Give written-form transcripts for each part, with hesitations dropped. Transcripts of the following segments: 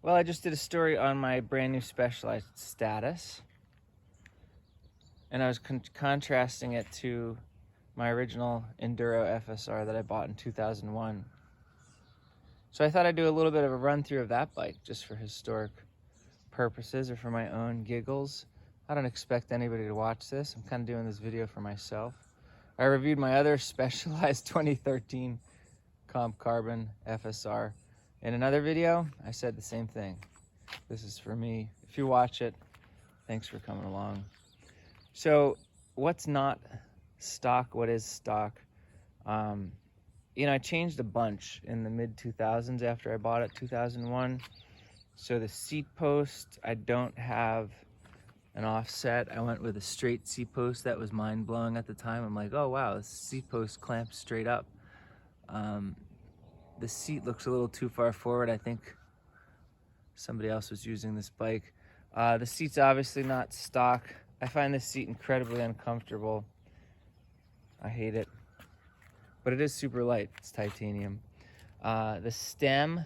Well, I just did a story on my brand new Specialized status, and I was contrasting it to my original Enduro FSR that I bought in 2001. So I thought I'd do a little bit of a run through of that bike just for historic purposes or for my own giggles. I don't expect anybody to watch this. I'm kind of doing this video for myself. I reviewed my other Specialized 2013 Comp Carbon FSR. In another video, I said the same thing. This is for me. If you watch it, thanks for coming along. So what's not stock? What is stock? I changed a bunch in the mid-2000s after I bought it, 2001. So the seat post, I don't have an offset. I went with a straight seat post. That was mind-blowing at the time. I'm like, oh wow, this seat post clamps straight up. The seat looks a little too far forward. I think somebody else was using this bike. The seat's obviously not stock. I find this seat incredibly uncomfortable. I hate it, but it is super light. It's titanium. The stem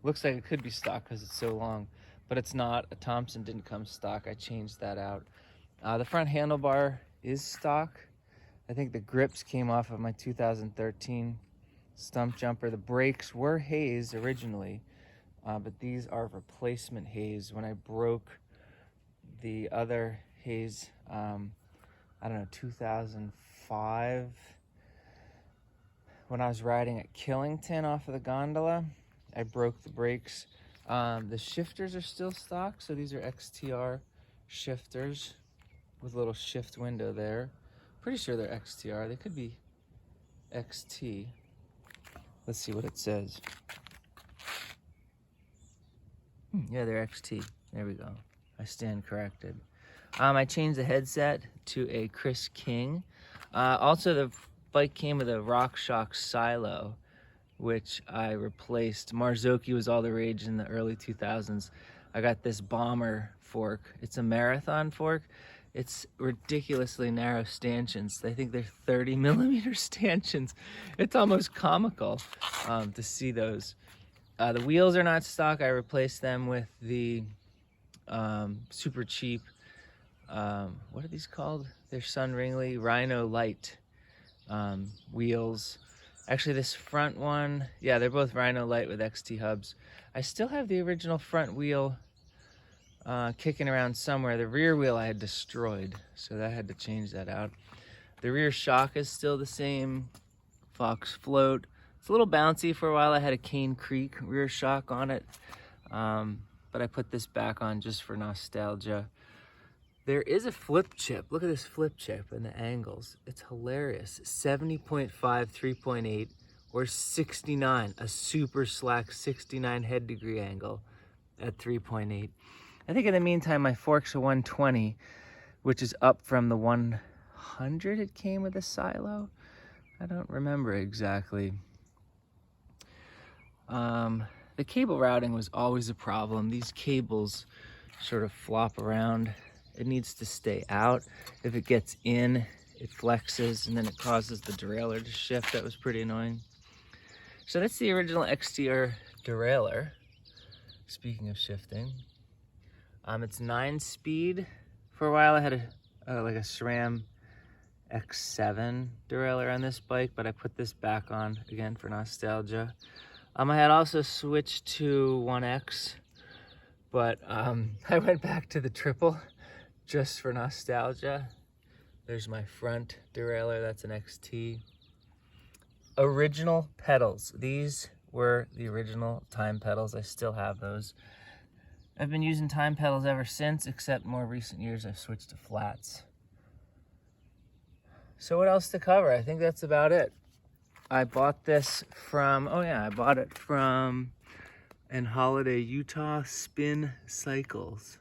looks like it could be stock because it's so long, but it's not. A Thompson didn't come stock. I changed that out. The front handlebar is stock. I think the grips came off of my 2013 Stumpjumper. The brakes were Hayes originally, but these are replacement Hayes. When I broke the other Hayes, I don't know, 2005, when I was riding at Killington off of the gondola, I broke the brakes. The shifters are still stock, so these are XTR shifters with a little shift window there. Pretty sure they're XTR. They could be XT. Let's see what it says. Yeah, they're XT. There we go. I stand corrected. I changed the headset to a Chris King. Also, the bike came with a RockShox silo, which I replaced. Marzocchi was all the rage in the early 2000s. I got this Bomber fork. It's a marathon fork. It's ridiculously narrow stanchions. I think they're 30 millimeter stanchions. It's almost comical to see those. The wheels are not stock. I replaced them with the super cheap, what are these called? They're Sun Ringley Rhino Light wheels. Actually, this front one, yeah, they're both Rhino Light with XT hubs. I still have the original front wheel kicking around somewhere. The rear wheel I had destroyed, so I had to change that out. The rear shock is still the same, Fox float. It's a little bouncy. For a while I had a Cane Creek rear shock on it, but I put this back on just for nostalgia. There is a flip chip. Look at this flip chip and the angles. It's hilarious. 70.5, 3.8, or 69, a super slack 69 head degree angle at 3.8. I think in the meantime, my fork's a 120, which is up from the 100 it came with a silo. I don't remember exactly. The cable routing was always a problem. These cables sort of flop around. It needs to stay out. If it gets in, it flexes and then it causes the derailleur to shift. That was pretty annoying. So that's the original XTR derailleur. Speaking of shifting, it's 9-speed. For a while I had like a SRAM X7 derailleur on this bike, but I put this back on again for nostalgia. I had also switched to 1X, but I went back to the triple just for nostalgia. There's my front derailleur, that's an XT. Original pedals. These were the original time pedals. I still have those. I've been using time pedals ever since, except more recent years I've switched to flats. So what else to cover? I think that's about it. I bought this from, I bought it from in Holiday, Utah, Spin Cycles.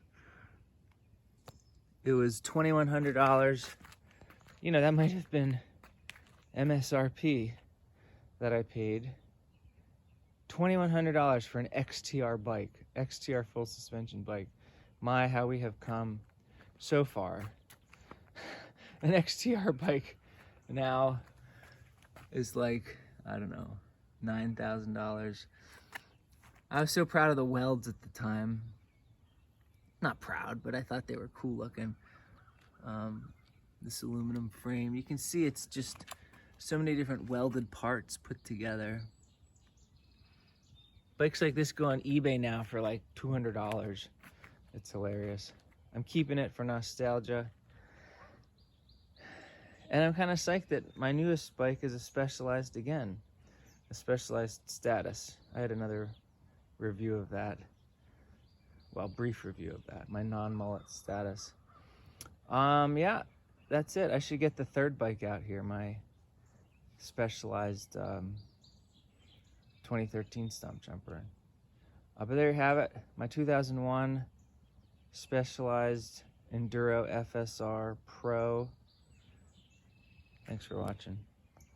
It was $2,100. You know, that might have been MSRP that I paid. $2,100 for an XTR bike, XTR full suspension bike. My, how we have come so far. An XTR bike now is like, I don't know, $9,000. I was so proud of the welds at the time. Not proud, but I thought they were cool looking. This aluminum frame, you can see it's just so many different welded parts put together. Bikes like this go on eBay now for like $200. It's hilarious. I'm keeping it for nostalgia. And I'm kind of psyched that my newest bike is a Specialized again. A Specialized status. I had another review of that. Well, brief review of that. My non-mullet status. Yeah, that's it. I should get the third bike out here. My Specialized 2013 Stumpjumper. But there you have it. My 2001 Specialized Enduro FSR Pro. Thanks for watching.